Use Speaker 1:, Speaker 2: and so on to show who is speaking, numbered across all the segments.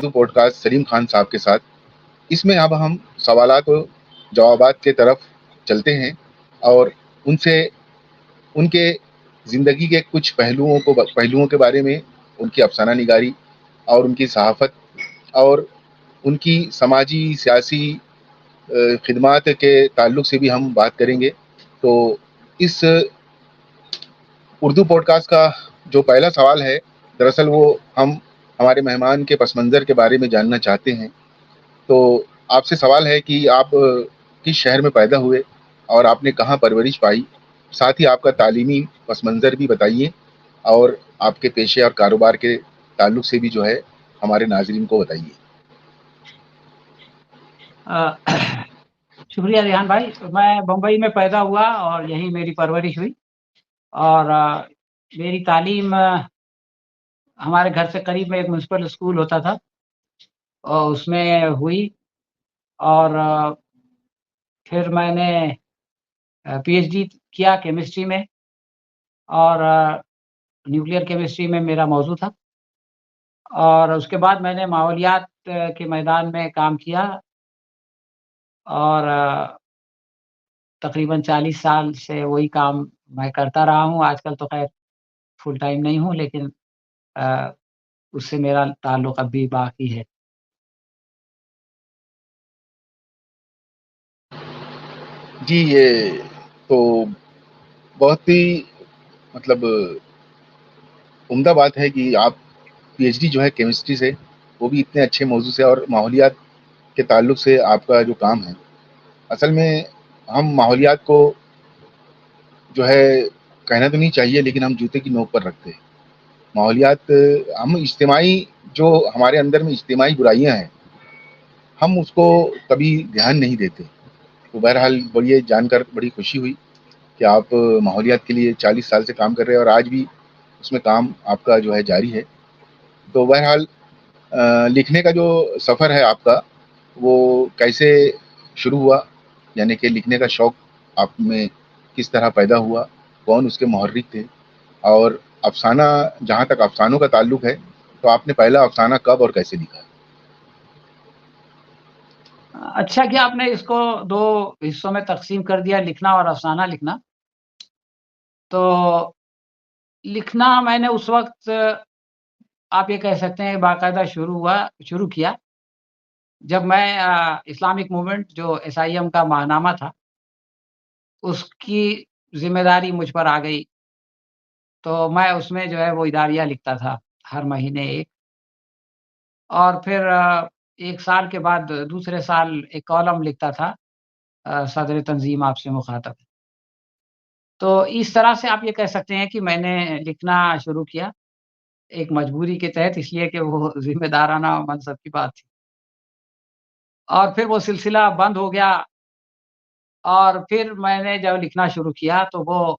Speaker 1: Urdu pod cost Salim Khan صاحب کے ساتھ. اس میں اب ہم سوالات و جوابات کے طرف چلتے ہیں اور ان سے ان کے زندگی کے کچھ پہلوؤں کے بارے میں، ان کی افسانہ نگاری اور ان کی صحافت اور ان کی سماجی سیاسی خدمات کے تعلق سے بھی ہم بات کریں گے. تو اس اردو پوڈ کاسٹ کا جو پہلا سوال ہے، دراصل وہ ہمارے مہمان کے پس منظر کے بارے میں جاننا چاہتے ہیں. تو آپ سے سوال ہے کہ آپ کس شہر میں پیدا ہوئے اور آپ نے کہاں پرورش پائی. ساتھ ہی آپ کا تعلیمی پس منظر بھی بتائیے اور آپ کے پیشے اور کاروبار کے تعلق سے بھی جو ہے ہمارے ناظرین کو بتائیے.
Speaker 2: شکریہ ریحان بھائی. میں بمبئی میں پیدا ہوا اور یہیں میری پرورش ہوئی، اور میری تعلیم ہمارے گھر سے قریب میں ایک میونسپل اسکول ہوتا تھا اور اس میں ہوئی، اور پھر میں نے پی ایچ ڈی کیا کیمسٹری میں، اور نیوکلیئر کیمسٹری میں میرا موضوع تھا. اور اس کے بعد میں نے ماحولیات کے میدان میں کام کیا، اور تقریباً 40 سال سے وہی کام میں کرتا رہا ہوں. آج کل تو خیر فل ٹائم نہیں ہوں، لیکن اس سے میرا تعلق اب بھی باقی ہے.
Speaker 1: جی، یہ تو بہت ہی مطلب عمدہ بات ہے کہ آپ پی ایچ ڈی جو ہے کیمسٹری سے، وہ بھی اتنے اچھے موضوع سے اور ماحولیات کے تعلق سے آپ کا جو کام ہے. اصل میں ہم ماحولیات کو جو ہے کہنا تو نہیں چاہیے، لیکن ہم جوتے کی نوک پر رکھتے ہیں. ماحولیات ہم اجتماعی، جو ہمارے اندر میں اجتماعی برائیاں ہیں، ہم اس کو کبھی دھیان نہیں دیتے. تو بہرحال بڑی جان کر بڑی خوشی ہوئی کہ آپ ماحولیات کے لیے 40 سال سے کام کر رہے ہیں اور آج بھی اس میں کام آپ کا جو ہے جاری ہے. تو بہرحال لکھنے کا جو سفر ہے آپ کا، وہ کیسے شروع ہوا؟ یعنی کہ لکھنے کا شوق آپ میں کس طرح پیدا ہوا؟ کون اس کے محرک تھے؟ اور افسانہ، جہاں تک افسانوں کا تعلق ہے، تو آپ نے پہلا افسانہ کب اور کیسے لکھا؟
Speaker 2: اچھا کہ آپ نے اس کو 2 حصوں میں تقسیم کر دیا، لکھنا اور افسانہ لکھنا. تو لکھنا میں نے اس وقت، آپ یہ کہہ سکتے ہیں، باقاعدہ شروع کیا جب میں اسلامک موومنٹ جو SIM کا ماہنامہ تھا، اس کی ذمہ داری مجھ پر آ گئی. تو میں اس میں جو ہے وہ اداریہ لکھتا تھا ہر مہینے ایک، اور پھر 1 سال کے بعد دوسرے سال ایک کالم لکھتا تھا، صدر تنظیم آپ سے مخاطب. تو اس طرح سے آپ یہ کہہ سکتے ہیں کہ میں نے لکھنا شروع کیا ایک مجبوری کے تحت، اس لیے کہ وہ ذمہ دارانہ منصب کی بات تھی. اور پھر وہ سلسلہ بند ہو گیا، اور پھر میں نے جب لکھنا شروع کیا تو وہ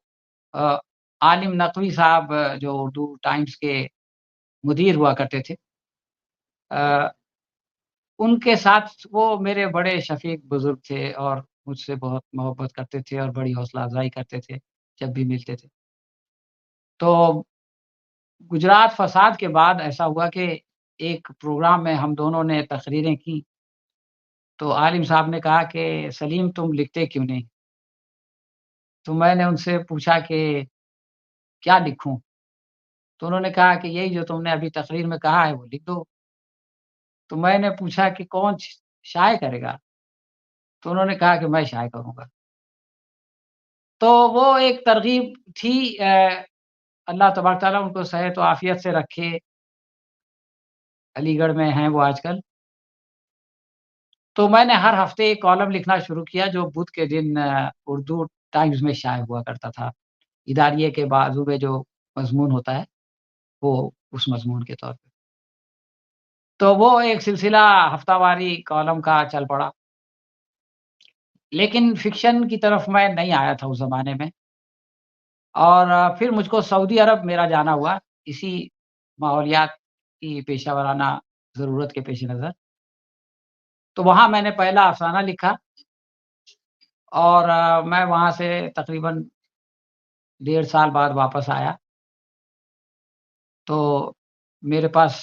Speaker 2: عالم نقوی صاحب، جو اردو ٹائمز کے مدیر ہوا کرتے تھے، ان کے ساتھ، وہ میرے بڑے شفیق بزرگ تھے اور مجھ سے بہت محبت کرتے تھے اور بڑی حوصلہ افزائی کرتے تھے جب بھی ملتے تھے. تو گجرات فساد کے بعد ایسا ہوا کہ ایک پروگرام میں ہم دونوں نے تقریریں کی. تو عالم صاحب نے کہا کہ سلیم تم لکھتے کیوں نہیں؟ تو میں نے ان سے پوچھا کہ کیا لکھوں؟ تو انہوں نے کہا کہ یہی جو تم نے ابھی تقریر میں کہا ہے وہ لکھ دو. تو میں نے پوچھا کہ کون شائع کرے گا؟ تو انہوں نے کہا کہ میں شائع کروں گا. تو وہ ایک ترغیب تھی. اللہ تبارک تعالیٰ ان کو صحت و عافیت سے رکھے. علی گڑھ میں ہیں وہ آج کل. تو میں نے ہر ہفتے ایک کالم لکھنا شروع کیا جو بدھ کے دن اردو ٹائمز میں شائع ہوا کرتا تھا. اداریے کے بازو میں جو مضمون ہوتا ہے وہ اس مضمون کے طور پہ. تو وہ ایک سلسلہ ہفتہ واری کالم کا چل پڑا، لیکن فکشن کی طرف میں نہیں آیا تھا اس زمانے میں. اور پھر مجھ کو سعودی عرب میرا جانا ہوا اسی ماحولیات کی پیشہ ورانہ ضرورت کے پیش نظر. تو وہاں میں نے پہلا افسانہ لکھا، اور میں وہاں سے تقریباً 1.5 سال بعد واپس آیا. تو میرے پاس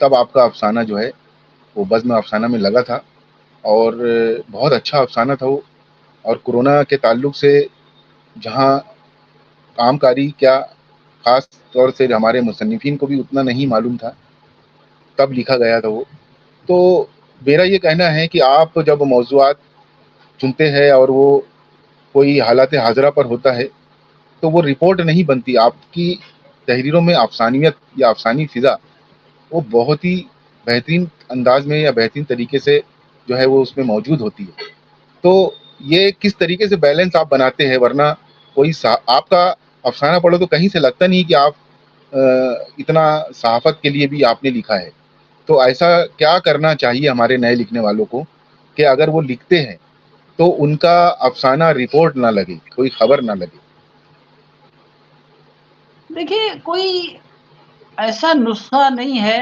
Speaker 1: تب آپ کا افسانہ جو ہے وہ بزم افسانہ میں لگا تھا، اور بہت اچھا افسانہ تھا وہ. اور کورونا کے تعلق سے جہاں کام کاری کیا، خاص طور سے ہمارے مصنفین کو بھی اتنا نہیں معلوم تھا، تب لکھا گیا تھا وہ. تو میرا یہ کہنا ہے کہ آپ جب موضوعات چنتے ہیں اور وہ کوئی حالات حاضرہ پر ہوتا ہے تو وہ رپورٹ نہیں بنتی. آپ کی تحریروں میں افسانیت یا افسانی فضا وہ بہت ہی بہترین انداز میں یا بہترین طریقے سے جو ہے وہ اس میں موجود ہوتی ہے. تو یہ کس طریقے سے بیلنس آپ بناتے ہیں؟ ورنہ کوئی آپ کا افسانہ پڑھو تو کہیں سے لگتا نہیں کہ آپ اتنا صحافت کے لیے بھی آپ نے لکھا ہے. تو ایسا کیا کرنا چاہیے ہمارے نئے لکھنے والوں کو کہ اگر وہ لکھتے ہیں تو ان کا افسانہ رپورٹ نہ لگے، کوئی خبر نہ لگے؟
Speaker 2: دیکھیے، کوئی ایسا نسخہ نہیں ہے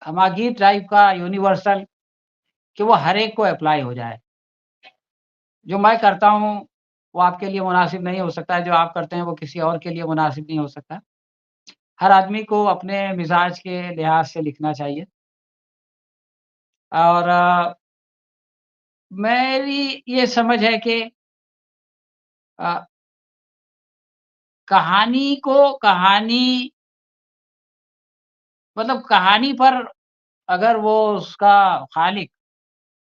Speaker 2: ہماگیر ٹائپ کا یونیورسل کہ وہ ہر ایک کو اپلائی ہو جائے. جو میں کرتا ہوں وہ آپ کے لیے مناسب نہیں ہو سکتا ہے، جو آپ کرتے ہیں وہ کسی اور کے لیے مناسب نہیں ہو سکتا. ہر آدمی کو اپنے مزاج کے لحاظ سے لکھنا چاہیے. اور میری یہ سمجھ ہے کہ کہانی کو مطلب کہانی پر اگر وہ اس کا خالق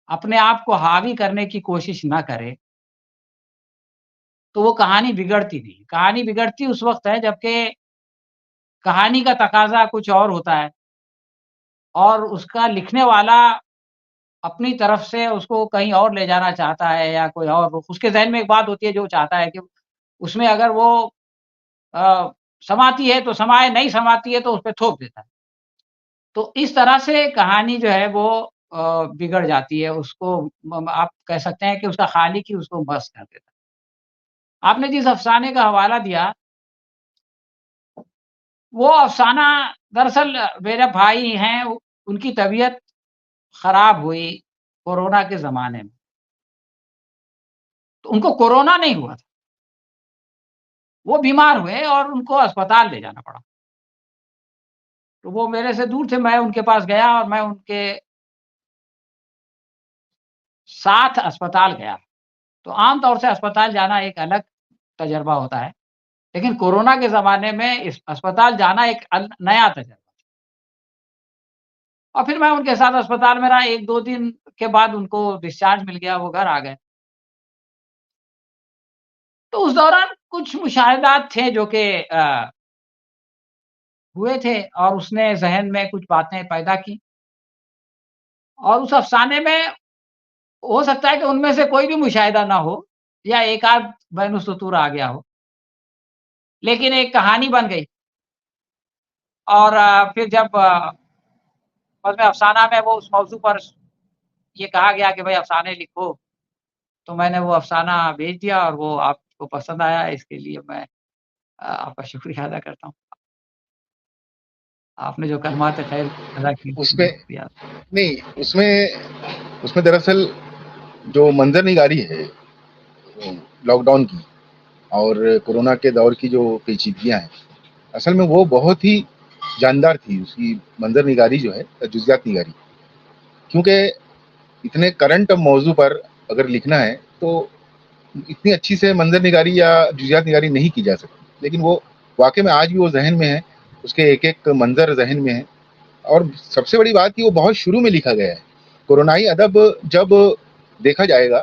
Speaker 2: اپنے آپ کو حاوی کرنے کی کوشش نہ کرے تو وہ کہانی بگڑتی نہیں. کہانی بگڑتی اس وقت ہے جبکہ کہانی کا تقاضا کچھ اور ہوتا ہے اور اس کا لکھنے والا اپنی طرف سے اس کو کہیں اور لے جانا چاہتا ہے، یا کوئی اور اس کے ذہن میں ایک بات ہوتی ہے جو چاہتا ہے کہ اس میں اگر وہ سماتی ہے تو سمائے، نہیں سماتی ہے تو اس پہ تھوپ دیتا ہے. تو اس طرح سے کہانی جو ہے وہ بگڑ جاتی ہے. اس کو آپ کہہ سکتے ہیں کہ اس کا خالق ہی اس کو بس کر دیتا ہے. آپ نے جس افسانے کا حوالہ دیا وہ افسانہ دراصل میرے بھائی ہیں، ان کی طبیعت خراب ہوئی کورونا کے زمانے میں. تو ان کو کورونا نہیں ہوا تھا، وہ بیمار ہوئے اور ان کو اسپتال لے جانا پڑا. تو وہ میرے سے دور تھے، میں ان کے پاس گیا اور میں ان کے ساتھ اسپتال گیا. تو عام طور سے اسپتال جانا ایک الگ تجربہ ہوتا ہے، لیکن کورونا کے زمانے میں اس اسپتال جانا ایک نیا تجربہ. اور پھر میں ان کے ساتھ اسپتال میں رہا. 1-2 دن کے بعد ان کو ڈسچارج مل گیا، وہ گھر آ گئے. تو اس دوران کچھ مشاہدات تھے جو کہ ہوئے تھے اور اس نے ذہن میں کچھ باتیں پیدا کی. اور اس افسانے میں ہو سکتا ہے کہ ان میں سے کوئی بھی مشاہدہ نہ ہو یا ایک آدھ بین السطور آ گیا ہو، لیکن ایک کہانی بن گئی. اور پھر جب بزم افسانہ میں وہ اس موضوع پر یہ کہا گیا کہ بھائی افسانے لکھو، تو میں نے وہ افسانہ بھیج دیا اور وہ آپ کو پسند آیا. اس کے لیے میں آپ کا شکریہ ادا کرتا ہوں. آپ نے جو کلمات خیر ادا کی
Speaker 1: اس میں
Speaker 2: شکریہ.
Speaker 1: نہیں، اس میں دراصل جو منظر نگاری ہے لاک ڈاؤن کی اور کورونا کے دور کی جو پیچیدگیاں ہیں، اصل میں وہ بہت ہی جاندار تھی. اس کی منظر نگاری جو ہے، جزیات نگاری، کیونکہ اتنے کرنٹ موضوع پر اگر لکھنا ہے تو اتنی اچھی سے منظر نگاری یا جزیات نگاری نہیں کی جا سکتی. لیکن وہ واقع میں آج بھی وہ ذہن میں ہے، اس کے ایک ایک منظر ذہن میں ہے. اور سب سے بڑی بات کہ وہ بہت شروع میں لکھا گیا ہے. کورونائی ادب جب دیکھا جائے گا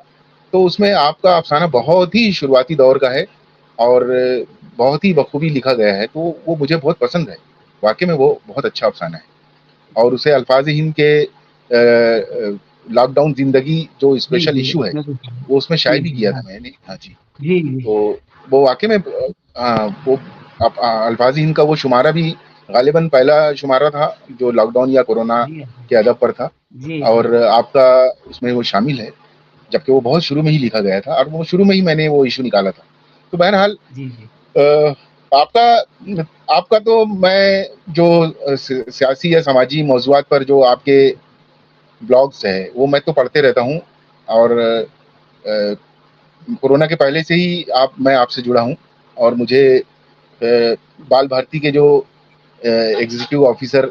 Speaker 1: تو اس میں آپ کا افسانہ بہت ہی شروعاتی دور کا ہے اور بہت ہی بخوبی لکھا گیا ہے. تو وہ مجھے بہت پسند ہے. واقع میں وہ بہت اچھا افسانہ ہے. اور اسے الفاظ ہند کے لاک ڈاؤن زندگی جو
Speaker 2: جی
Speaker 1: اسپیشل
Speaker 2: جی
Speaker 1: ایشو ہے
Speaker 2: آپ نے تو
Speaker 1: وہ اس میں شائع
Speaker 2: جی
Speaker 1: بھی
Speaker 2: جی
Speaker 1: کیا تھا میں نے. ہاں جی.
Speaker 2: جی جی
Speaker 1: تو وہ واقع میں وہ الفاظ ہند کا وہ شمارہ بھی غالباً پہلا شمارہ تھا جو لاک ڈاؤن یا کورونا
Speaker 2: جی
Speaker 1: کے ادب پر تھا.
Speaker 2: جی
Speaker 1: اور
Speaker 2: جی
Speaker 1: آپ کا اس میں وہ شامل ہے، جبکہ وہ بہت شروع میں ہی لکھا گیا تھا اور وہ شروع میں ہی میں نے وہ ایشو نکالا تھا. تو بہرحال
Speaker 2: جی جی
Speaker 1: آپ کا تو میں جو سیاسی یا سماجی موضوعات پر جو آپ کے بلاگس ہیں وہ میں تو پڑھتے رہتا ہوں. اور کورونا کے پہلے سے ہی میں آپ سے جڑا ہوں. اور مجھے بال بھارتی کے جو ایگزیکٹو آفیسر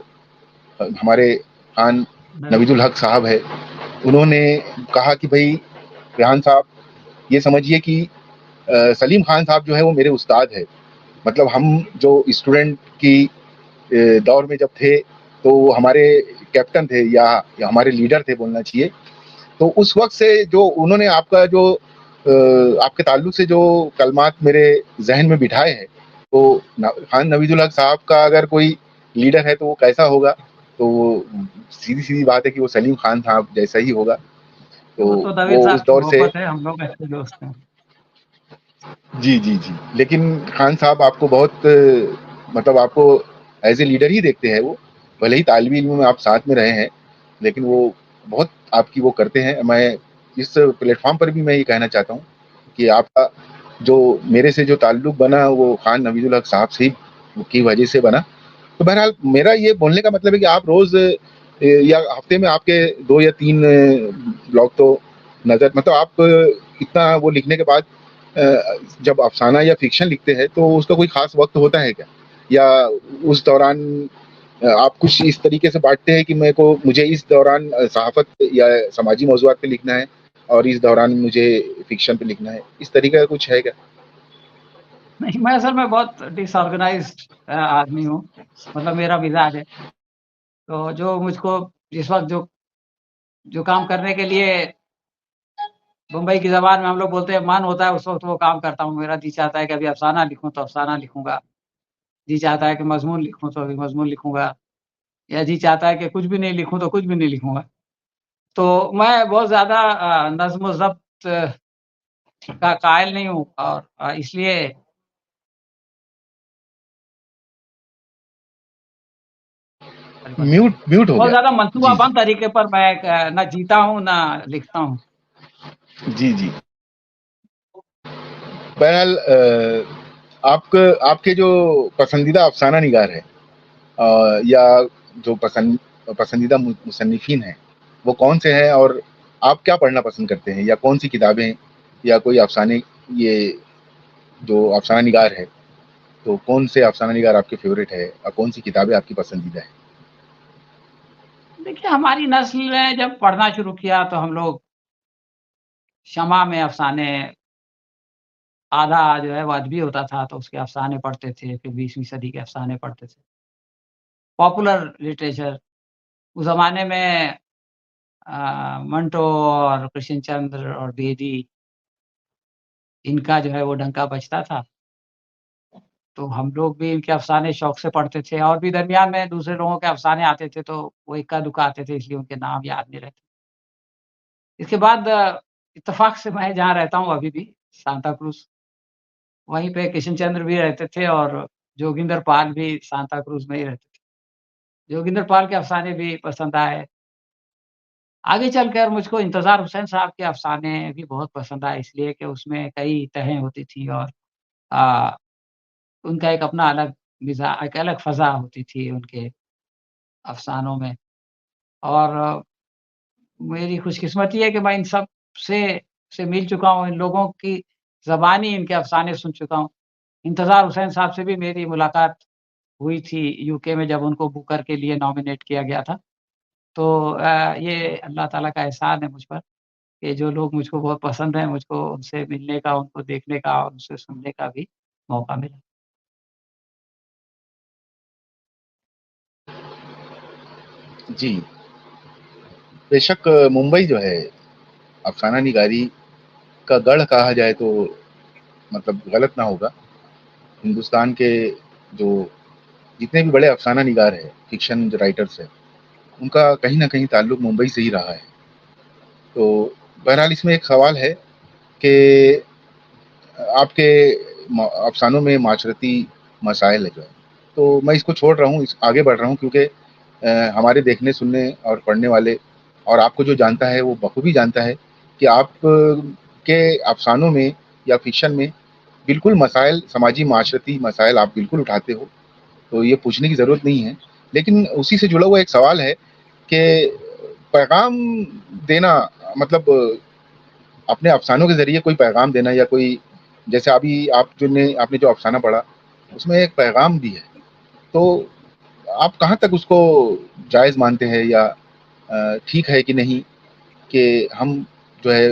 Speaker 1: ہمارے خان نوید الحق صاحب ہے. انہوں نے کہا کہ بھائی ریحان صاحب یہ سمجھیے کہ سلیم خان صاحب جو ہے وہ میرے استاد ہے. مطلب ہم جو اسٹوڈنٹ کی دور میں جب تھے تو وہ ہمارے کیپٹن تھے یا ہمارے لیڈر تھے بولنا چاہیے. تو اس وقت سے جو انہوں نے آپ کا جو آپ کے تعلق سے جو کلمات میرے ذہن میں بٹھائے ہیں تو خان نوید الحق صاحب کا اگر کوئی لیڈر ہے تو وہ کیسا ہوگا؟ تو وہ سیدھی بات ہے کہ وہ سلیم خان صاحب جیسا ہی ہوگا. تو
Speaker 2: وہ تو نوید
Speaker 1: وہ
Speaker 2: صاحب
Speaker 1: اس
Speaker 2: کی
Speaker 1: دور سے
Speaker 2: محبت ہے, ہم لوگ اچھے دوست ہیں.
Speaker 1: جی جی جی. لیکن خان صاحب آپ کو بہت مطلب آپ کو ایز اے لیڈر ہی دیکھتے ہیں. وہ بھلے ہی طالب علم میں آپ ساتھ میں رہے ہیں لیکن وہ بہت آپ کی وہ کرتے ہیں. میں اس پلیٹ فارم پر بھی میں یہ کہنا چاہتا ہوں کہ آپ کا جو میرے سے جو تعلق بنا وہ خان نوید الحق صاحب سے کی وجہ سے بنا. تو بہرحال میرا یہ بولنے کا مطلب ہے کہ آپ روز یا ہفتے میں آپ کے 2 یا 3 بلاگ تو نظر مطلب آپ اتنا وہ لکھنے کے بعد جب افسانہ یا فکشن لکھتے ہیں تو اس کا کوئی خاص وقت ہوتا ہے کیا؟ یا اس دوران آپ کچھ اس طریقے سے بانٹتے ہیں کہ مجھے اس دوران صحافت یا سماجی موضوعات پہ لکھنا ہے اور اس دوران مجھے فکشن پہ لکھنا ہے, اس طریقے کا کچھ ہے کیا؟
Speaker 2: نہیں, میں اصل میں بہت ڈس آرگنائزڈ آدمی ہوں. مطلب میرا مزاج ہے تو جو مجھ کو جس وقت جو کام کرنے کے لیے بمبئی کی زبان میں ہم لوگ بولتے ہیں من ہوتا ہے اس وقت وہ کام کرتا ہوں. میرا جی چاہتا ہے کہ ابھی افسانہ لکھوں تو افسانہ لکھوں گا, جی چاہتا ہے کہ مضمون لکھوں تو ابھی مضمون لکھوں گا, یا جی چاہتا ہے کہ کچھ بھی نہیں لکھوں تو کچھ بھی نہیں لکھوں گا. تو میں بہت زیادہ نظم و ضبط کا قائل نہیں ہوں اور اس لیے
Speaker 1: میوٹ ہو
Speaker 2: بہت
Speaker 1: گیا.
Speaker 2: زیادہ منصوبہ
Speaker 1: جی
Speaker 2: بند طریقے پر میں نہ جیتا ہوں نہ لکھتا ہوں.
Speaker 1: جی جی. بہرحال آپ کے جو پسندیدہ افسانہ نگار ہے یا جو پسندیدہ مصنفین ہیں وہ کون سے ہیں, اور آپ کیا پڑھنا پسند کرتے ہیں, یا کون سی کتابیں یا کوئی افسانے یہ جو افسانہ نگار ہے تو کون سے افسانہ نگار آپ کے فیوریٹ ہے اور کون سی کتابیں آپ کی پسندیدہ ہیں؟
Speaker 2: دیکھیے ہماری نسل نے جب پڑھنا شروع کیا تو ہم لوگ شمع میں افسانے, آدھا جو ہے وہ ادبی ہوتا تھا تو اس کے افسانے پڑھتے تھے, پھر 20ویں صدی کے افسانے پڑھتے تھے. پاپولر لٹریچر اس زمانے میں منٹو اور کرشن چندر اور بیدی ان کا جو ہے وہ ڈنکا بجتا تھا تو ہم لوگ بھی ان کے افسانے شوق سے پڑھتے تھے. اور بھی درمیان میں دوسرے لوگوں کے افسانے آتے تھے تو وہ اکا دکا آتے تھے اس لیے ان کے نام یاد نہیں رہتے. اس کے بعد اتفاق سے میں جہاں رہتا ہوں ابھی بھی سانتا کروز, وہیں پہ کرشن چندر بھی رہتے تھے اور جوگندر پال بھی سانتا کروز میں ہی رہتے تھے. جوگندر پال کے افسانے بھی پسند آئے. آگے چل کر مجھ کو انتظار حسین صاحب کے افسانے بھی بہت پسند آئے اس لیے کہ اس میں کئی تہیں ہوتی تھی اور ان کا ایک اپنا الگ مزاج, ایک الگ فضا ہوتی تھی ان کے افسانوں میں. اور میری خوش قسمتی ہے کہ میں ان سب سے مل چکا ہوں, ان لوگوں کی زبانی ان کے افسانے سن چکا ہوں. انتظار حسین صاحب سے بھی میری ملاقات ہوئی تھی یو کے میں جب ان کو بکر کے لیے نامینیٹ کیا گیا تھا. تو یہ اللہ تعالیٰ کا احسان ہے مجھ پر کہ جو لوگ مجھ کو بہت پسند ہیں مجھ کو ان سے ملنے کا, ان کو دیکھنے کا اور ان سے سننے کا بھی موقع ملا.
Speaker 1: جی بے شک ممبئی جو ہے افسانہ نگاری کا گڑھ کہا جائے تو مطلب غلط نہ ہوگا. ہندوستان کے جو جتنے بھی بڑے افسانہ نگار ہیں, فکشن رائٹرس ہیں, ان کا کہیں نہ کہیں تعلق ممبئی سے ہی رہا ہے. تو بہرحال اس میں ایک سوال ہے کہ آپ کے افسانوں میں معاشرتی مسائل ہے جو ہے, تو میں اس کو چھوڑ رہا ہوں, آگے بڑھ رہا ہوں کیونکہ ہمارے دیکھنے سننے اور پڑھنے والے اور آپ کو جو جانتا ہے وہ بخوبی جانتا ہے کہ آپ کے افسانوں میں یا فکشن میں بالکل مسائل, سماجی معاشرتی مسائل آپ بالکل اٹھاتے ہو, تو یہ پوچھنے کی ضرورت نہیں ہے. لیکن اسی سے جڑا ہوا ایک سوال ہے کہ پیغام دینا, مطلب اپنے افسانوں کے ذریعے کوئی پیغام دینا, یا کوئی جیسے ابھی آپ نے جو افسانہ پڑھا اس میں ایک پیغام بھی ہے, تو آپ کہاں تک اس کو جائز مانتے ہیں یا ٹھیک ہے کہ نہیں کہ ہم جو ہے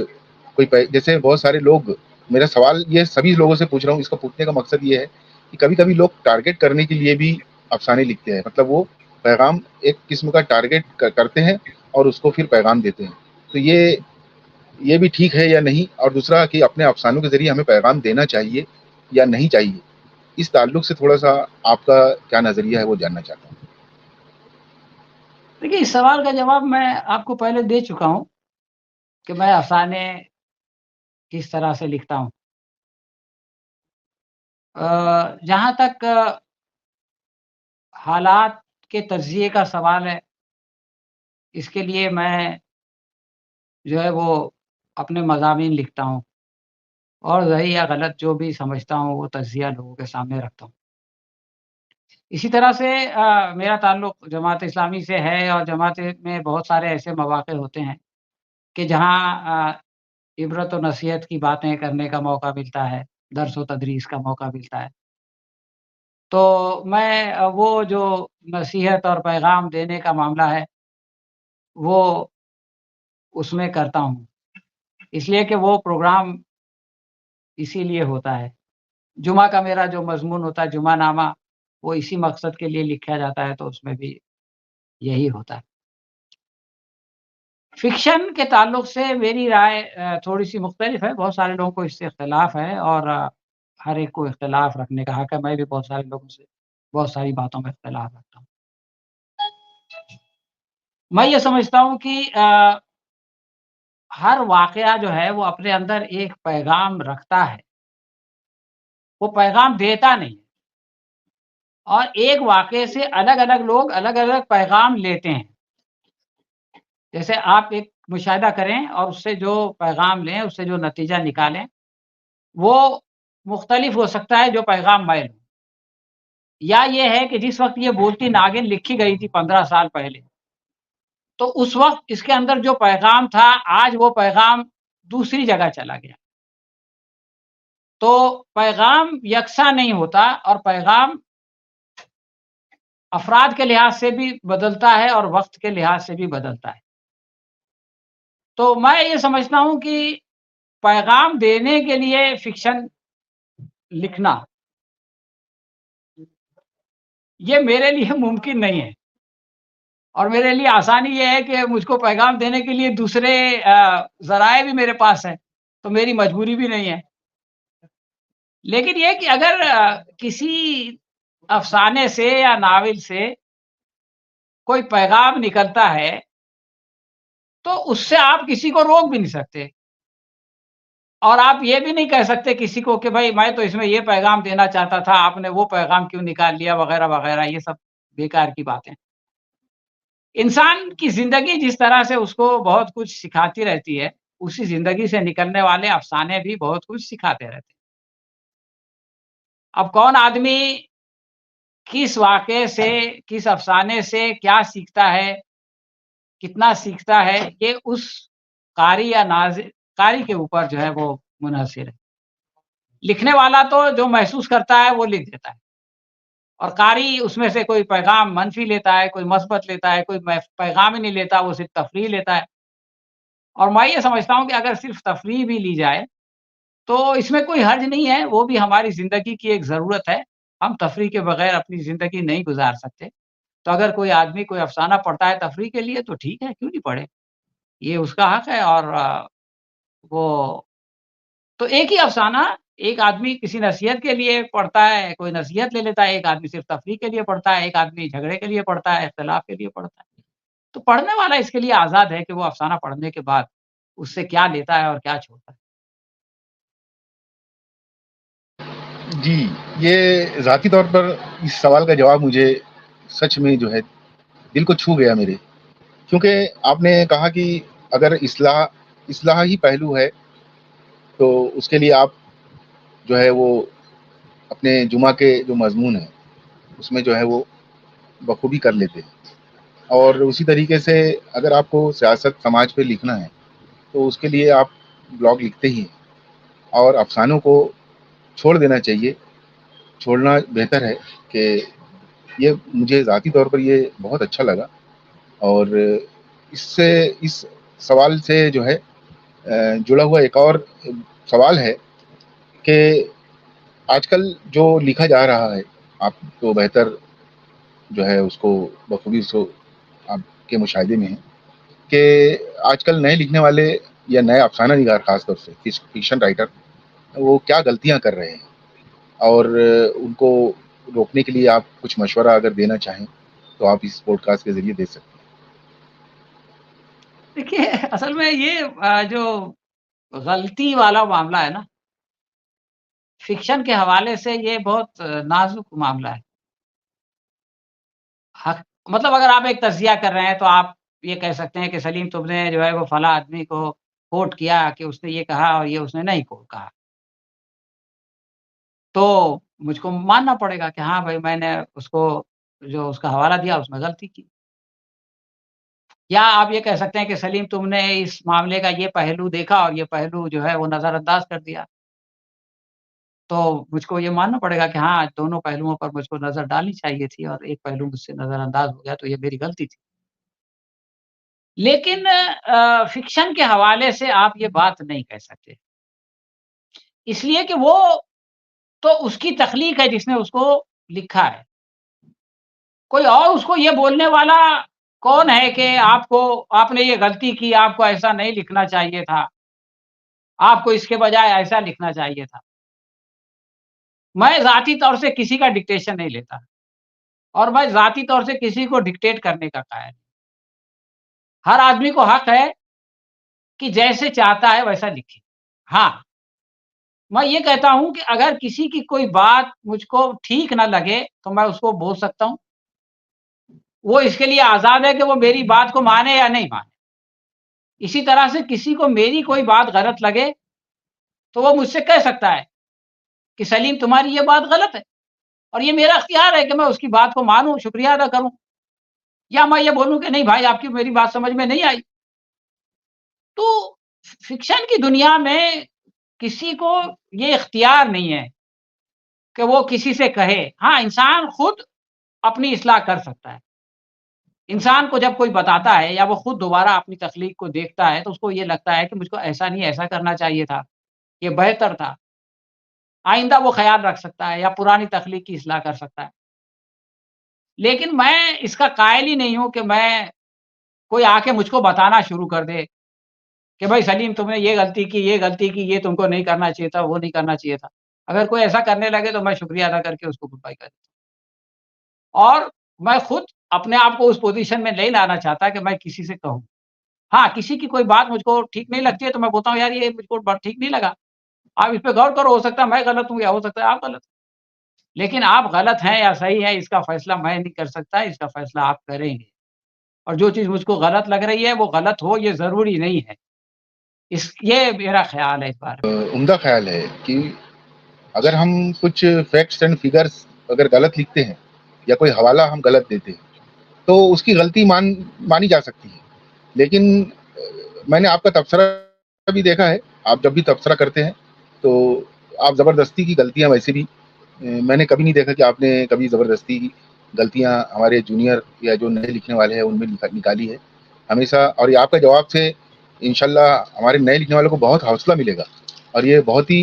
Speaker 1: جیسے بہت سارے لوگ، میرا سوال یہ سبھی لوگوں سے پوچھ رہا ہوں، اس کو پوچھنے کا مقصد یہ ہے کہ کبھی کبھی لوگ ٹارگیٹ کرنے کے لیے بھی افسانے لکھتے ہیں، مطلب وہ پیغام ایک قسم کا ٹارگیٹ کرتے ہیں اور اس کو پھر پیغام دیتے ہیں، تو یہ بھی ٹھیک ہے یا نہیں؟ اور دوسرا کہ اپنے افسانوں کے ذریعے ہمیں پیغام دینا چاہیے یا نہیں چاہیے، اس تعلق سے تھوڑا سا آپ کا کیا نظریہ ہے وہ جاننا چاہتا ہوں۔
Speaker 2: دیکھیے، اس سوال کا جواب میں آپ کو پہلے دے چکا ہوں کہ میں افسانے کس طرح سے لکھتا ہوں۔ جہاں تک حالات کے تجزیے کا سوال ہے، اس کے لیے میں جو ہے وہ اپنے مضامین لکھتا ہوں اور صحیح یا غلط جو بھی سمجھتا ہوں وہ تجزیہ لوگوں کے سامنے رکھتا ہوں۔ اسی طرح سے میرا تعلق جماعت اسلامی سے ہے، اور جماعت میں بہت سارے ایسے مواقع ہوتے ہیں کہ جہاں عبرت و نصیحت کی باتیں کرنے کا موقع ملتا ہے، درس و تدریس کا موقع ملتا ہے، تو میں وہ جو نصیحت اور پیغام دینے کا معاملہ ہے وہ اس میں کرتا ہوں، اس لیے کہ وہ پروگرام اسی لیے ہوتا ہے۔ جمعہ کا میرا جو مضمون ہوتا ہے، جمعہ نامہ، وہ اسی مقصد کے لیے لکھا جاتا ہے، تو اس میں بھی یہی ہوتا ہے۔ فکشن کے تعلق سے میری رائے تھوڑی سی مختلف ہے، بہت سارے لوگوں کو اس سے اختلاف ہے، اور ہر ایک کو اختلاف رکھنے کا حق ہے۔ میں بھی بہت سارے لوگوں سے بہت ساری باتوں میں اختلاف رکھتا ہوں۔ میں یہ سمجھتا ہوں کہ ہر واقعہ جو ہے وہ اپنے اندر ایک پیغام رکھتا ہے، وہ پیغام دیتا نہیں، اور ایک واقعے سے الگ الگ لوگ الگ الگ پیغام لیتے ہیں۔ جیسے آپ ایک مشاہدہ کریں اور اس سے جو پیغام لیں، اس سے جو نتیجہ نکالیں، وہ مختلف ہو سکتا ہے جو پیغام میں لوں۔ یا یہ ہے کہ جس وقت یہ بولتی ناگن لکھی گئی تھی 15 سال پہلے، تو اس وقت اس کے اندر جو پیغام تھا، آج وہ پیغام دوسری جگہ چلا گیا۔ تو پیغام یکساں نہیں ہوتا، اور پیغام افراد کے لحاظ سے بھی بدلتا ہے اور وقت کے لحاظ سے بھی بدلتا ہے۔ تو میں یہ سمجھتا ہوں کہ پیغام دینے کے لیے فکشن لکھنا یہ میرے لیے ممکن نہیں ہے، اور میرے لیے آسانی یہ ہے کہ مجھ کو پیغام دینے کے لیے دوسرے ذرائع بھی میرے پاس ہیں، تو میری مجبوری بھی نہیں ہے۔ لیکن یہ کہ اگر کسی افسانے سے یا ناول سے کوئی پیغام نکلتا ہے تو اس سے آپ کسی کو روک بھی نہیں سکتے، اور آپ یہ بھی نہیں کہہ سکتے کسی کو کہ بھائی میں تو اس میں یہ پیغام دینا چاہتا تھا، آپ نے وہ پیغام کیوں نکال لیا، وغیرہ وغیرہ، یہ سب بیکار کی باتیں۔ انسان کی زندگی جس طرح سے اس کو بہت کچھ سکھاتی رہتی ہے، اسی زندگی سے نکلنے والے افسانے بھی بہت کچھ سکھاتے رہتے ہیں۔ اب کون آدمی کس واقعے سے، کس افسانے سے کیا سیکھتا ہے، کتنا سیکھتا ہے، یہ اس قاری یا ناظر قاری کے اوپر جو ہے وہ منحصر ہے۔ لکھنے والا تو جو محسوس کرتا ہے وہ لکھ دیتا ہے، اور قاری اس میں سے کوئی پیغام منفی لیتا ہے، کوئی مثبت لیتا ہے، کوئی پیغام ہی نہیں لیتا، وہ صرف تفریح لیتا ہے۔ اور میں یہ سمجھتا ہوں کہ اگر صرف تفریح بھی لی جائے تو اس میں کوئی حرج نہیں ہے، وہ بھی ہماری زندگی کی ایک ضرورت ہے۔ ہم تفریح کے بغیر اپنی زندگی نہیں گزار سکتے۔ تو اگر کوئی آدمی کوئی افسانہ پڑھتا ہے تفریح کے لیے تو ٹھیک ہے، کیوں نہیں پڑھے؟ یہ اس کا حق ہے۔ اور وہ تو ایک ہی افسانہ ایک آدمی کسی نصیحت کے لیے پڑھتا ہے، کوئی نصیحت لے لیتا ہے، ایک آدمی صرف تفریح کے لیے پڑھتا ہے، ایک آدمی جھگڑے کے لیے پڑھتا ہے، اختلاف کے لیے پڑھتا ہے۔ تو پڑھنے والا اس کے لیے آزاد ہے کہ وہ افسانہ پڑھنے کے بعد اس سے کیا لیتا ہے اور کیا چھوڑتا ہے۔
Speaker 1: جی، یہ ذاتی طور پر اس سوال کا جواب مجھے سچ میں جو ہے دل کو چھو گیا میرے، کیونکہ آپ نے کہا کہ اگر اصلاحی پہلو ہے تو اس کے لیے آپ جو ہے وہ اپنے جمعہ کے جو مضمون ہے اس میں جو ہے وہ بخوبی کر لیتے ہیں، اور اسی طریقے سے اگر آپ کو سیاست سماج پہ لکھنا ہے تو اس کے لیے آپ بلاگ لکھتے ہی ہیں، اور افسانوں کو چھوڑ دینا چاہیے، چھوڑنا بہتر ہے کہ یہ مجھے ذاتی طور پر یہ بہت اچھا لگا، اور اس سوال سے جو ہے جڑا ہوا ایک اور سوال ہے کہ آج کل جو لکھا جا رہا ہے، آپ تو بہتر جو ہے اس کو بخوبی آپ کے مشاہدے میں ہے کہ آج کل نئے لکھنے والے یا نئے افسانہ نگار، خاص طور سے فکشن رائٹر، وہ کیا غلطیاں کر رہے ہیں، اور ان کو روکنے کے لیے آپ کچھ مشورہ اگر دینا چاہیں تو آپ اس پوڈ کاسٹ کے ذریعے دے سکتے
Speaker 2: دیکھیے اصل میں یہ جو غلطی والا معاملہ ہے نا، فکشن کے حوالے سے یہ بہت نازک معاملہ ہے۔ حق مطلب اگر آپ ایک تجزیہ کر رہے ہیں تو آپ یہ کہہ سکتے ہیں کہ سلیم تم نے جو ہے وہ فلاں آدمی کو کوٹ کیا کہ اس نے یہ کہا اور یہ اس نے نہیں کہا۔ تو مجھ کو ماننا پڑے گا کہ ہاں بھائی میں نے اس کو جو اس کا حوالہ دیا اس میں غلطی کی۔ یا آپ یہ کہہ سکتے ہیں کہ سلیم تم نے اس معاملے کا یہ پہلو دیکھا اور یہ پہلو جو ہے وہ نظر انداز کر دیا۔ تو مجھ کو یہ ماننا پڑے گا کہ ہاں دونوں پہلوؤں پر مجھ کو نظر ڈالنی چاہیے تھی اور ایک پہلو مجھ سے نظر انداز ہو گیا تو یہ میری غلطی تھی۔ لیکن فکشن کے حوالے سے آپ یہ بات نہیں کہہ سکتے۔ اس لیے کہ وہ تو اس کی تخلیق ہے جس نے اس کو لکھا ہے۔ کوئی اور اس کو یہ بولنے والا کون ہے کہ آپ نے یہ غلطی کی، آپ کو ایسا نہیں لکھنا چاہیے تھا، آپ کو اس کے بجائے ایسا لکھنا چاہیے تھا۔ میں ذاتی طور سے کسی کا ڈکٹیشن نہیں لیتا اور میں ذاتی طور سے کسی کو ڈکٹیٹ کرنے کا قائل نہیں۔ ہر آدمی کو حق ہے کہ جیسے چاہتا ہے ویسا لکھے۔ ہاں، میں یہ کہتا ہوں کہ اگر کسی کی کوئی بات مجھ کو ٹھیک نہ لگے تو میں اس کو بول سکتا ہوں۔ وہ اس کے لیے آزاد ہے کہ وہ میری بات کو مانے یا نہیں مانے۔ اسی طرح سے کسی کو میری کوئی بات غلط لگے تو وہ مجھ سے کہہ سکتا ہے کہ سلیم تمہاری یہ بات غلط ہے، اور یہ میرا اختیار ہے کہ میں اس کی بات کو مانوں، شکریہ ادا کروں، یا میں یہ بولوں کہ نہیں بھائی آپ کی میری بات سمجھ میں نہیں آئی۔ تو فکشن کی دنیا میں کسی کو یہ اختیار نہیں ہے کہ وہ کسی سے کہے۔ ہاں، انسان خود اپنی اصلاح کر سکتا ہے۔ انسان کو جب کوئی بتاتا ہے یا وہ خود دوبارہ اپنی تخلیق کو دیکھتا ہے تو اس کو یہ لگتا ہے کہ مجھ کو ایسا نہیں ایسا کرنا چاہیے تھا، یہ بہتر تھا۔ آئندہ وہ خیال رکھ سکتا ہے یا پرانی تخلیق کی اصلاح کر سکتا ہے۔ لیکن میں اس کا قائل ہی نہیں ہوں کہ میں کوئی آ کے مجھ کو بتانا شروع کر دے کہ بھائی سلیم تم نے یہ غلطی کی، یہ تم کو نہیں کرنا چاہیے تھا، وہ نہیں کرنا چاہیے تھا۔ اگر کوئی ایسا کرنے لگے تو میں شکریہ ادا کر کے اس کو گڈ بائی کر دیتا ہوں۔ اور میں خود اپنے آپ کو اس پوزیشن میں نہیں لانا چاہتا کہ میں کسی سے کہوں۔ ہاں، کسی کی کوئی بات مجھ کو ٹھیک نہیں لگتی ہے تو میں بولتا ہوں یار یہ مجھ کو بات ٹھیک نہیں لگا، آپ اس پہ غور کرو، ہو سکتا ہے میں غلط ہوں یا ہو سکتا ہے آپ غلط ہیں۔ لیکن آپ غلط ہیں یا صحیح ہیں اس کا فیصلہ میں نہیں کر سکتا، اس کا فیصلہ آپ کریں گے۔ اور جو چیز مجھ کو غلط لگ رہی ہے وہ غلط ہو یہ ضروری نہیں ہے۔ یہ میرا خیال ہے اس بارے میں۔
Speaker 1: عمدہ خیال ہے کہ اگر ہم کچھ فیکٹس اینڈ فگرس اگر غلط لکھتے ہیں یا کوئی حوالہ ہم غلط دیتے ہیں تو اس کی غلطی مانی جا سکتی ہے، لیکن میں نے آپ کا تبصرہ بھی دیکھا ہے، آپ جب بھی تبصرہ کرتے ہیں تو آپ زبردستی کی غلطیاں ویسے بھی میں نے کبھی نہیں دیکھا کہ آپ نے کبھی زبردستی کی غلطیاں ہمارے جونیئر یا جو نئے لکھنے والے ہیں ان میں نکالی ہے ہمیشہ، اور یہ آپ کا جواب سے انشاءاللہ ہمارے نئے لکھنے والوں کو بہت حوصلہ ملے گا، اور یہ بہت ہی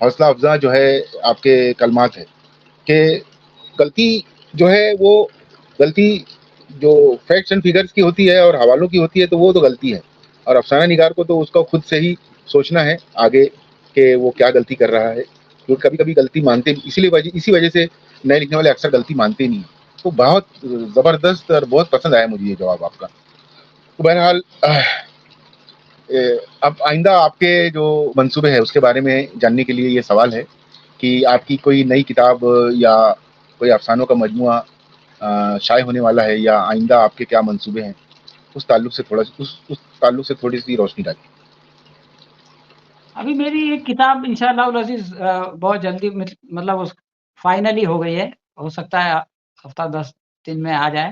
Speaker 1: حوصلہ افزا جو ہے آپ کے کلمات ہے کہ غلطی جو ہے وہ غلطی جو فیکٹس اینڈ فگرس کی ہوتی ہے اور حوالوں کی ہوتی ہے تو وہ تو غلطی ہے، اور افسانہ نگار کو تو اس کا خود سے ہی سوچنا ہے آگے کہ وہ کیا غلطی کر رہا ہے، کیونکہ کبھی کبھی غلطی مانتے اسی وجہ سے نئے لکھنے والے اکثر غلطی مانتے نہیں ہیں۔ تو بہت زبردست اور بہت پسند آیا مجھے یہ جواب آپ کا۔ تو بہرحال اب آئندہ آپ کے جو منصوبے ہیں اس کے بارے میں جاننے کے لیے یہ سوال ہے کہ آپ کی کوئی نئی کتاب یا کوئی افسانوں کا مجموعہ شائع ہونے والا ہے، یا آئندہ آپ کے کیا منصوبے ہیں، اس تعلق سے تھوڑی سی روشنی ڈالی۔
Speaker 2: ابھی میری ایک کتاب انشاءاللہ العزیز بہت جلدی مطلب اس فائنلی ہو گئی ہے، ہو سکتا ہے ہفتہ 10 دن میں آ جائے۔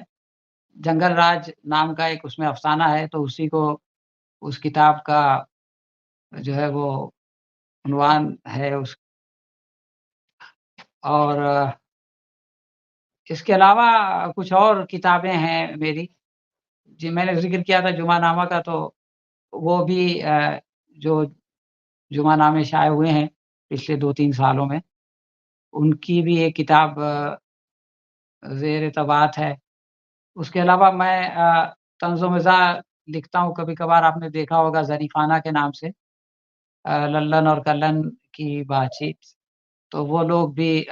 Speaker 2: جنگل راج نام کا ایک اس میں افسانہ ہے، تو اسی کو اس کتاب کا جو ہے وہ عنوان ہے اس، اور اس کے علاوہ کچھ اور کتابیں ہیں میری، جی میں نے ذکر کیا تھا جمعہ نامہ کا، تو وہ بھی جو جمعہ نامے شائع ہوئے ہیں پچھلے 2-3 سالوں میں، ان کی بھی ایک کتاب زیر طباعت ہے۔ اس کے علاوہ میں طنز و مزاح لکھتا ہوں کبھی-کبھار، آپ نے دیکھا ہوگا ظریفانہ کے نام سے، للن اور کلن کی بات چیت، تو وہ لوگ بھی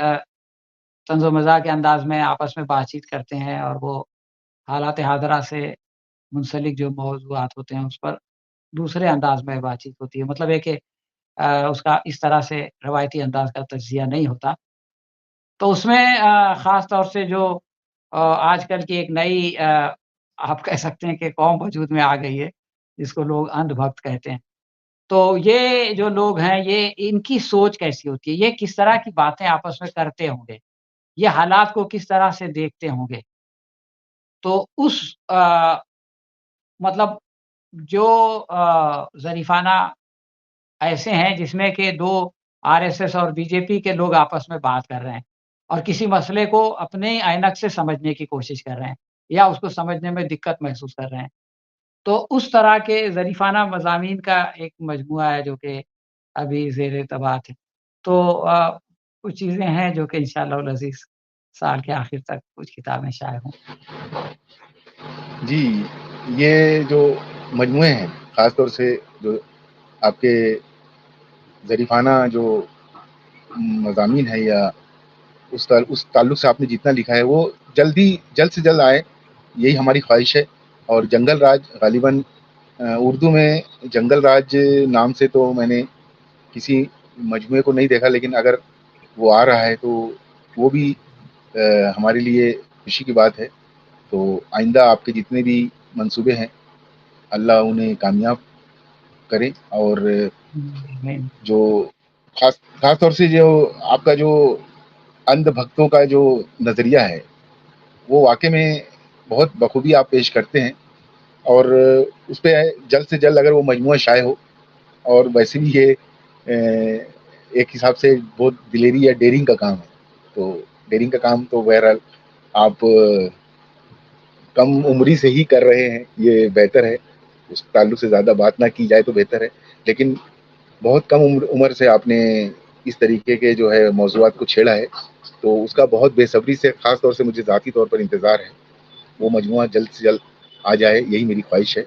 Speaker 2: طنز و مزاح کے انداز میں آپس میں بات چیت کرتے ہیں، اور وہ حالات حاضرہ سے منسلک جو موضوعات ہوتے ہیں اس پر دوسرے انداز میں بات چیت ہوتی ہے۔ مطلب ہے کہ اس کا اس طرح سے روایتی انداز کا تجزیہ نہیں ہوتا۔ تو اس میں خاص طور سے جو آج کل کی ایک نئی آپ کہہ سکتے ہیں کہ قوم وجود میں آ گئی ہے، جس کو لوگ اندھ بھکت کہتے ہیں۔ تو یہ جو لوگ ہیں، یہ ان کی سوچ کیسی ہوتی ہے؟ یہ کس طرح کی باتیں آپس میں کرتے ہوں گے؟ یہ حالات کو کس طرح سے دیکھتے ہوں گے؟ تو اس مطلب جو ظریفانہ ایسے ہیں جس میں کہ 2 RSS اور BJP کے لوگ آپس میں بات کر رہے ہیں، اور کسی مسئلے کو اپنے عینک سے سمجھنے کی کوشش کر رہے ہیں، یا اس کو سمجھنے میں دقت محسوس کر رہے ہیں۔ تو اس طرح کے ظریفانہ مضامین کا ایک مجموعہ ہے جو کہ ابھی زیر طباعت ہے۔ تو کچھ چیزیں ہیں جو کہ انشاءاللہ العزیز سال کے آخر تک کچھ کتابیں شائع ہوں۔
Speaker 1: جی، یہ جو مجموعے ہیں، خاص طور سے جو آپ کے ظریفانہ جو مضامین ہے، یا اس تعلق سے آپ نے جتنا لکھا ہے، وہ جلد سے جلد آئے، یہی ہماری خواہش ہے۔ اور جنگل راج غالباً اردو میں جنگل راج نام سے تو میں نے کسی مجموعے کو نہیں دیکھا، لیکن اگر وہ آ رہا ہے تو وہ بھی ہمارے لیے خوشی کی بات ہے۔ تو آئندہ آپ کے جتنے بھی منصوبے ہیں، اللہ انہیں کامیاب کرے۔ اور جو خاص طور سے جو آپ کا جو اندھ بھکتوں کا جو نظریہ ہے، وہ واقع میں بہت بخوبی آپ پیش کرتے ہیں، اور اس پہ جلد سے جلد اگر وہ مجموعہ شائع ہو، اور ویسے بھی یہ ایک حساب سے بہت دلیری یا ڈیرنگ کا کام ہے، تو ڈیرنگ کا کام تو بہرحال آپ کم عمری سے ہی کر رہے ہیں، یہ بہتر ہے، اس تعلق سے زیادہ بات نہ کی جائے تو بہتر ہے۔ لیکن بہت کم عمر سے آپ نے اس طریقے کے جو ہے موضوعات کو چھیڑا ہے، تو اس کا بہت بے صبری سے، خاص طور سے مجھے ذاتی طور پر انتظار ہے، وہ مجموعہ جلد سے جلد آ جائے، یہی میری خواہش ہے۔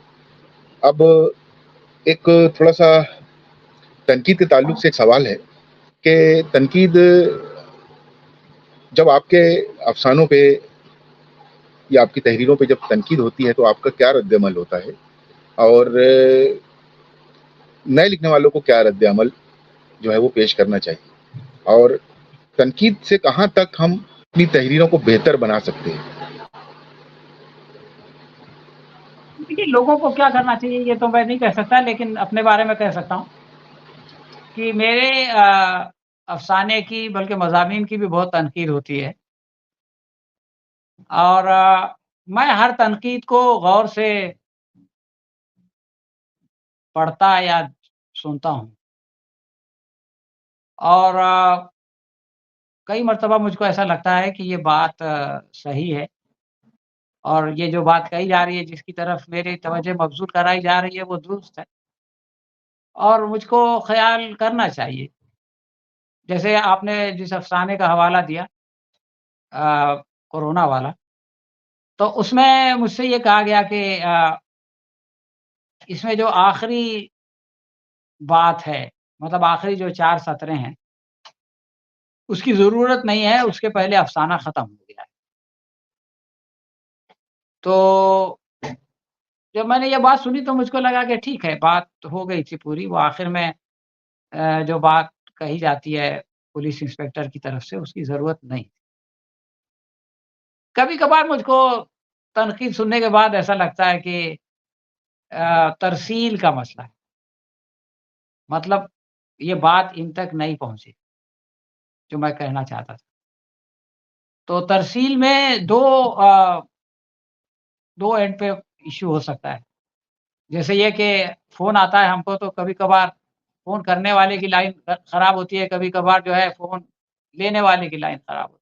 Speaker 1: اب ایک تھوڑا سا تنقید کے تعلق سے ایک سوال ہے کہ تنقید جب آپ کے افسانوں پہ یا آپ کی تحریروں پہ جب تنقید ہوتی ہے تو آپ کا کیا رد عمل ہوتا ہے، اور نئے لکھنے والوں کو کیا رد عمل جو ہے وہ پیش کرنا چاہیے، اور تنقید سے کہاں تک ہم اپنی تحریروں کو بہتر بنا سکتے ہیں؟
Speaker 2: دیکھیے، لوگوں کو کیا کرنا چاہیے یہ تو میں نہیں کہہ سکتا، لیکن اپنے بارے میں کہہ سکتا ہوں کہ میرے افسانے کی بلکہ مضامین کی بھی بہت تنقید ہوتی ہے، اور میں ہر تنقید کو غور سے پڑھتا یا سنتا ہوں، اور کئی مرتبہ مجھ کو ایسا لگتا ہے کہ یہ بات صحیح ہے، اور یہ جو بات کہی جا رہی ہے، جس کی طرف میری توجہ مبذول کرائی جا رہی ہے، وہ درست ہے، اور مجھ کو خیال کرنا چاہیے۔ جیسے آپ نے جس افسانے کا حوالہ دیا کورونا والا، تو اس میں مجھ سے یہ کہا گیا کہ اس میں جو آخری بات ہے، مطلب آخری جو 4 سطریں ہیں، اس کی ضرورت نہیں ہے، اس کے پہلے افسانہ ختم ہو گیا ہے۔ تو جب میں نے یہ بات سنی تو مجھ کو لگا کہ ٹھیک ہے، بات ہو گئی تھی پوری، وہ آخر میں جو بات کہی جاتی ہے پولیس انسپیکٹر کی طرف سے، اس کی ضرورت نہیں۔ کبھی-کبھار مجھ کو تنقید سننے کے بعد ایسا لگتا ہے کہ ترسیل کا مسئلہ ہے، مطلب یہ بات ان تک نہیں پہنچی جو میں کہنا چاہتا تھا۔ تو ترسیل میں دو اینڈ پہ ایشو ہو سکتا ہے، جیسے یہ کہ فون آتا ہے ہم کو، تو کبھی-کبھار فون کرنے والے کی لائن خراب ہوتی ہے، کبھی-کبھار جو ہے فون لینے والے کی لائن خراب ہوتی ہے۔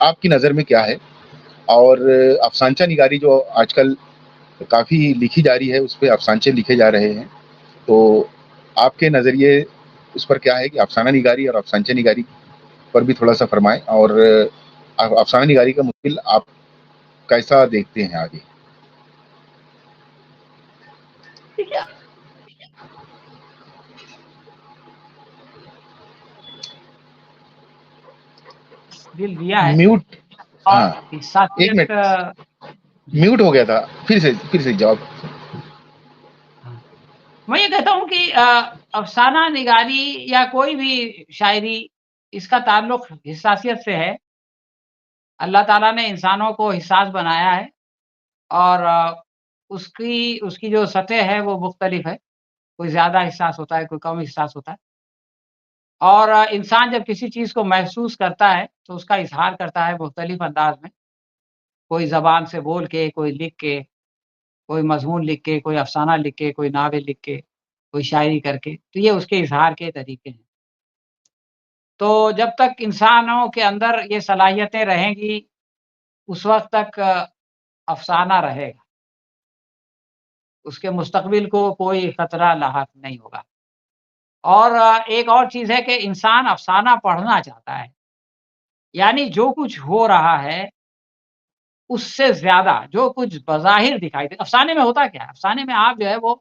Speaker 1: آپ کی نظر میں کیا ہے؟ اور افسانچہ نگاری جو آج کل کافی لکھی جا رہی ہے، اس پہ افسانچے لکھے جا رہے ہیں، تو آپ کے نظریے اس پر کیا ہے کہ افسانہ نگاری اور افسانچہ نگاری پر بھی تھوڑا سا فرمائیں، اور افسانہ نگاری کا مشکل آپ کیسا دیکھتے ہیں آگے؟
Speaker 2: دیکھیے، دل دیا ہے
Speaker 1: میوٹ،
Speaker 2: اور
Speaker 1: ہاں ایک
Speaker 2: حساسیت
Speaker 1: منٹ، میوٹ ہو گیا تھا، پھر سے جواب.
Speaker 2: ہاں، میں یہ کہتا ہوں کہ افسانہ نگاری یا کوئی بھی شاعری، اس کا تعلق حساسیت سے ہے. اللہ تعالیٰ نے انسانوں کو حساس بنایا ہے، اور اس کی جو سطح ہے وہ مختلف ہے. کوئی زیادہ حساس ہوتا ہے، کوئی کم حساس ہوتا ہے. اور انسان جب کسی چیز کو محسوس کرتا ہے تو اس کا اظہار کرتا ہے مختلف انداز میں. کوئی زبان سے بول کے، کوئی لکھ کے، کوئی مضمون لکھ کے، کوئی افسانہ لکھ کے، کوئی ناول لکھ کے، کوئی شاعری کر کے. تو یہ اس کے اظہار کے طریقے ہیں. تو جب تک انسانوں کے اندر یہ صلاحیتیں رہیں گی، اس وقت تک افسانہ رہے گا. اس کے مستقبل کو کوئی خطرہ لاحق نہیں ہوگا. اور ایک اور چیز ہے کہ انسان افسانہ پڑھنا چاہتا ہے. یعنی جو کچھ ہو رہا ہے اس سے زیادہ جو کچھ بظاہر دکھائی دے. افسانے میں ہوتا کیا ہے؟ افسانے میں آپ جو ہے وہ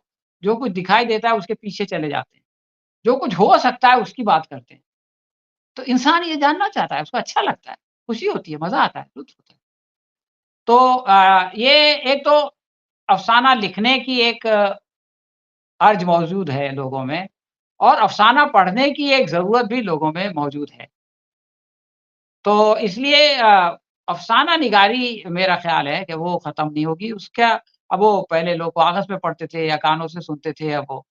Speaker 2: جو کچھ دکھائی دیتا ہے اس کے پیچھے چلے جاتے ہیں. جو کچھ ہو سکتا ہے اس کی بات کرتے ہیں. تو انسان یہ جاننا چاہتا ہے، اس کو اچھا لگتا ہے، خوشی ہوتی ہے، مزہ آتا ہے، لطف ہوتا ہے. تو یہ ایک تو افسانہ لکھنے کی ایک ارج موجود ہے لوگوں میں، اور افسانہ پڑھنے کی ایک ضرورت بھی لوگوں میں موجود ہے. تو اس لیے افسانہ نگاری میرا خیال ہے کہ وہ ختم نہیں ہوگی. اس کا اب وہ پہلے لوگ کاغذ پہ پڑھتے تھے یا کانوں سے سنتے تھے، اب وہ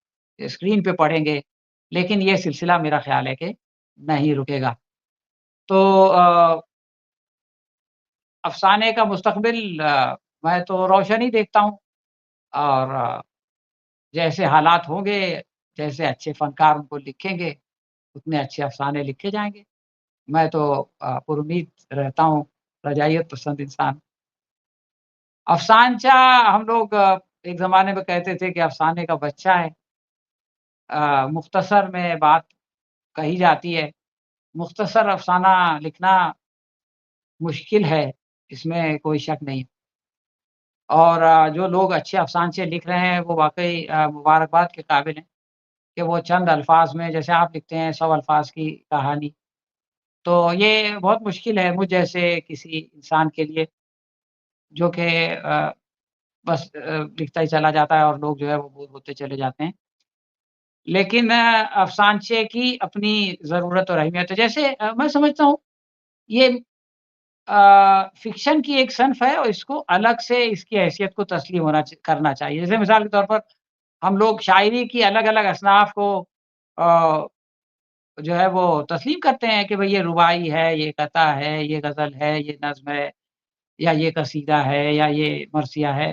Speaker 2: اسکرین پہ پڑھیں گے. لیکن یہ سلسلہ میرا خیال ہے کہ نہیں رکے گا. تو افسانے کا مستقبل میں تو روشن ہی دیکھتا ہوں. اور جیسے حالات ہوں گے، جیسے اچھے فنکار ان کو لکھیں گے، اتنے اچھے افسانے لکھے جائیں گے. میں تو پرامید رہتا ہوں، رجائیت پسند انسان. افسانچہ ہم لوگ ایک زمانے میں کہتے تھے کہ افسانے کا بچہ ہے. مختصر میں بات کہی جاتی ہے. مختصر افسانہ لکھنا مشکل ہے، اس میں کوئی شک نہیں. اور جو لوگ اچھے افسانچے لکھ رہے ہیں وہ واقعی مبارکباد کے قابل ہیں کہ وہ چند الفاظ میں، جیسے آپ لکھتے ہیں 100 الفاظ کی کہانی، تو یہ بہت مشکل ہے مجھ جیسے کسی انسان کے لیے جو کہ بس لکھتا ہی چلا جاتا ہے اور لوگ جو ہے وہ بور ہوتے چلے جاتے ہیں. لیکن افسانچے کی اپنی ضرورت اور اہمیت ہے. جیسے میں سمجھتا ہوں یہ فکشن کی ایک صنف ہے، اور اس کو الگ سے اس کی حیثیت کو تسلیم کرنا چاہیے. جیسے مثال کے طور پر ہم لوگ شاعری کی الگ الگ اصناف کو جو ہے وہ تسلیم کرتے ہیں کہ بھئی یہ رباعی ہے، یہ قطع ہے، یہ غزل ہے، یہ نظم ہے، یا یہ قصیدہ ہے، یا یہ مرثیہ ہے.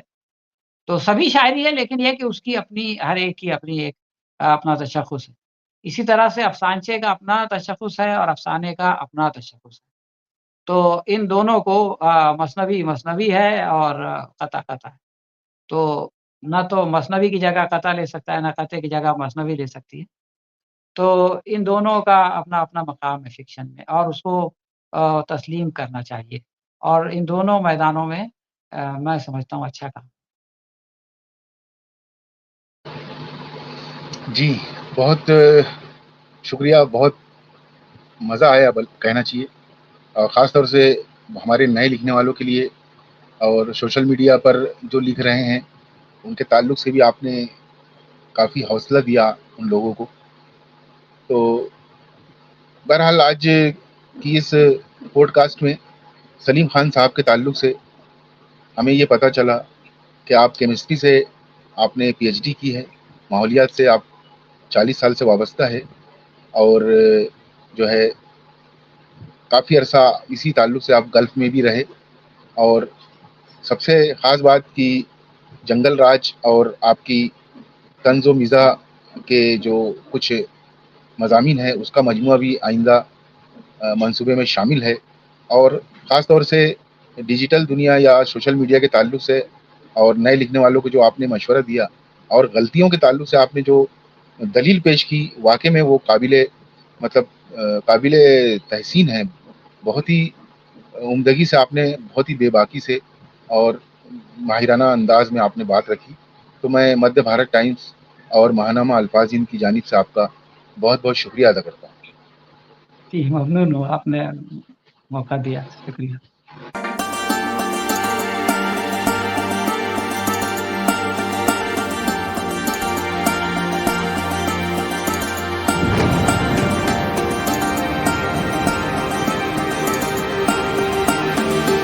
Speaker 2: تو سبھی شاعری ہے، لیکن یہ کہ اس کی اپنی، ہر ایک کی اپنی ایک اپنا تشخص ہے. اسی طرح سے افسانچے کا اپنا تشخص ہے اور افسانے کا اپنا تشخص ہے. تو ان دونوں کو مثنوی مثنوی ہے اور قطع قطع ہے. تو نہ تو مثنوی کی جگہ قطع لے سکتا ہے، نہ قطع کی جگہ مثنوی لے سکتی ہے. تو ان دونوں کا اپنا اپنا مقام ہے فکشن میں، اور اس کو تسلیم کرنا چاہیے. اور ان دونوں میدانوں میں میں سمجھتا ہوں اچھا کام.
Speaker 1: جی بہت شکریہ، بہت مزہ آیا کہنا چاہیے، اور خاص طور سے ہمارے نئے لکھنے والوں کے لیے، اور سوشل میڈیا پر جو لکھ رہے ہیں ان کے تعلق سے بھی آپ نے کافی حوصلہ دیا ان لوگوں کو. تو بہرحال آج کی اس پوڈ کاسٹ میں سلیم خان صاحب کے تعلق سے ہمیں یہ پتہ چلا کہ آپ کیمسٹری سے آپ نے پی ایچ ڈی کی ہے، ماحولیات سے آپ 40 سال سے وابستہ ہے، اور جو ہے کافی عرصہ اسی تعلق سے آپ گلف میں بھی رہے. اور سب سے خاص بات کہ جنگل راج اور آپ کی طنز و مزاح کے جو کچھ مضامین ہے اس کا مجموعہ بھی آئندہ منصوبے میں شامل ہے. اور خاص طور سے ڈیجیٹل دنیا یا سوشل میڈیا کے تعلق سے اور نئے لکھنے والوں کو جو آپ نے مشورہ دیا اور غلطیوں کے تعلق سے آپ نے جو دلیل پیش کی، واقع میں وہ قابل تحسین ہے. بہت ہی عمدگی سے آپ نے بہت ہی بے باکی سے اور ماہرانہ انداز میں آپ نے بات رکھی. تو میں مدھیہ بھارت ٹائمز اور ماہنامہ الفاظین کی جانب سے آپ کا بہت بہت شکریہ ادا کرتا ہوں.
Speaker 2: جی ممنون ہوں، آپ نے موقع دیا، شکریہ.